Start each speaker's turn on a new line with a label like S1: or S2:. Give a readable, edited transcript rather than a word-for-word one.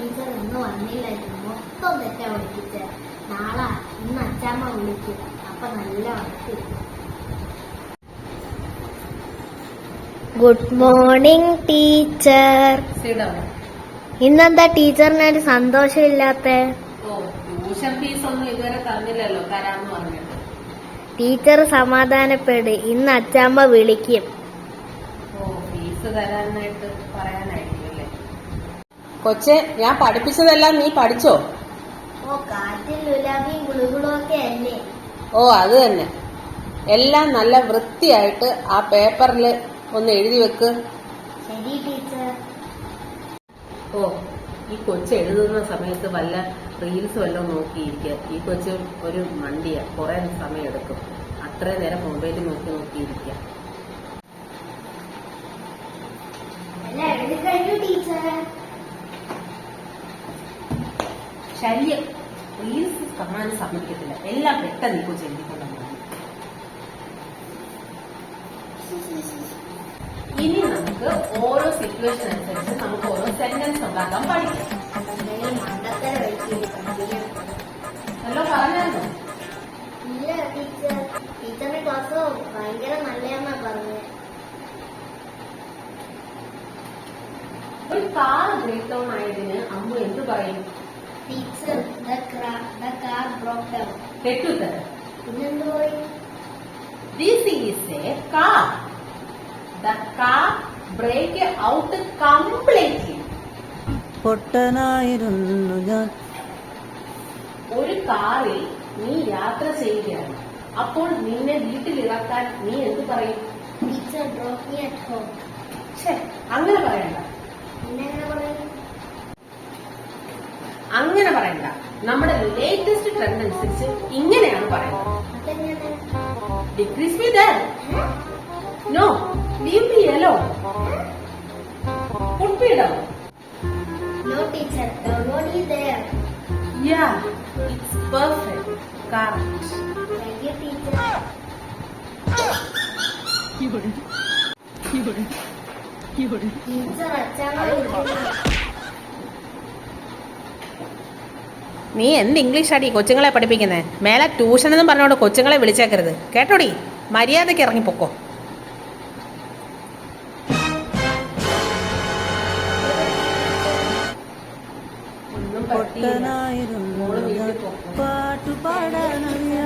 S1: Teacher ഇന്ന് വന്നില്ലായിരുന്നു. മൊത്തം തെറ്റാ പഠിപ്പിച്ചേ. നാളെ ഇന്ന് അച്ചാമ്മ വിളിക്കും. അപ്പൊ നല്ല വർക്ക്. Good morning teacher. ഇന്നെന്താ ടീച്ചറിനൊരു സന്തോഷമില്ലാത്ത?
S2: ട്യൂഷൻ ഫീസ് ഒന്നും ഇതുവരെ തന്നില്ലല്ലോ, തരാന്ന് പറഞ്ഞിട്ട്.
S1: ടീച്ചർ സമാധാനപ്പെട്, ഇന്ന് അച്ചാമ്മ വിളിക്കും.
S2: ഫീസ് തരാനായിട്ട് പറയാനായിരിക്കും. കൊച്ചെ, ഞാൻ പഠിപ്പിച്ചതെല്ലാം നീ പഠിച്ചോ?
S1: കാറ്റിൽ ലുലാബിയും ഗുളുകുളും ഒക്കെ അല്ലേ?
S2: അത് തന്നെ. എല്ലാം നല്ല വൃത്തിയായിട്ട് ആ പേപ്പറിൽ ഒന്ന് എഴുതി വെക്ക്.
S1: ശരി ടീച്ചർ.
S2: ഈ കൊച്ചു എഴുതുന്ന സമയത്ത് വല്ല റീൽസ് വല്ലതും നോക്കിയിരിക്കുക. ഈ കൊച്ചു ഒരു മണ്ടിയാ, കുറെ സമയം എടുക്കും. അത്രയും നേരം മൊബൈൽ നോക്കിയിരിക്കുക. ശല്യം. റീൽസ് കാണാൻ സമ്മതിക്കത്തില്ല. എല്ലാം പെട്ടെന്ന് ഈ കൊച്ചു എഴുതിക്കൊണ്ടാണ്. ഇനി നമുക്ക് ഓരോ സിറ്റുവേഷൻ അനുസരിച്ച് നമുക്ക് ഓരോ സെന്റൻസ് ഉണ്ടാക്കാൻ പഠിക്കാം. ഹലോ, പറഞ്ഞായിരുന്നു?
S1: ഇല്ല ടീച്ചർ, ടീച്ചറിന്റെ ക്ലാസ് ഭയങ്കര നല്ലതെന്നാ പറഞ്ഞത്.
S2: ഒരു കാർ ബ്രേക്ക് ഡൗൺ ആയതിന് അമ്മ എന്ത് പറയും?
S1: Teacher, the car broke down.
S2: തെറ്റുത്തരം.
S1: പിന്നെന്ത് പറയും?
S2: This is a car. The car break out completely.
S3: പൊട്ടനായിരുന്നു ഞാൻ.
S2: ഒരു കാറിൽ നീ യാത്ര ചെയ്യുകയാണ്. അപ്പോൾ നിന്നെ വീട്ടിലിറക്കാൻ നീ എന്ത് പറയും?
S1: Teacher drop me at home.
S2: അങ്ങനെ പറയണ്ട.
S1: പിന്നെങ്ങനെ പറയും?
S2: അങ്ങനെ പറയണ്ട. നമ്മുടെ ലേറ്റസ്റ്റ് ട്രെൻഡ് അനുസരിച്ച് ഇങ്ങനെയാണ് പറയുന്നത്.
S1: അതെങ്ങനെ?
S2: Decrease me there. No, leave me alone. Put me down.
S1: No teacher, the road is there.
S2: Yeah, it's perfect. Correct.
S1: Thank you teacher. Teacher Achamma വിളിക്കുന്നു.
S2: നീ എന്ത് ഇംഗ്ലീഷാടി കൊച്ചുങ്ങളെ പഠിപ്പിക്കുന്നേ? മേലെ ട്യൂഷൻ എന്നും പറഞ്ഞോണ്ട് കൊച്ചുങ്ങളെ വിളിച്ചേക്കരുത് കേട്ടോടി. മര്യാദയ്ക്ക് ഇറങ്ങിപ്പോക്കോ.
S3: പൊട്ടനായിരുന്നു പാട്ടുപാടാനറിയാ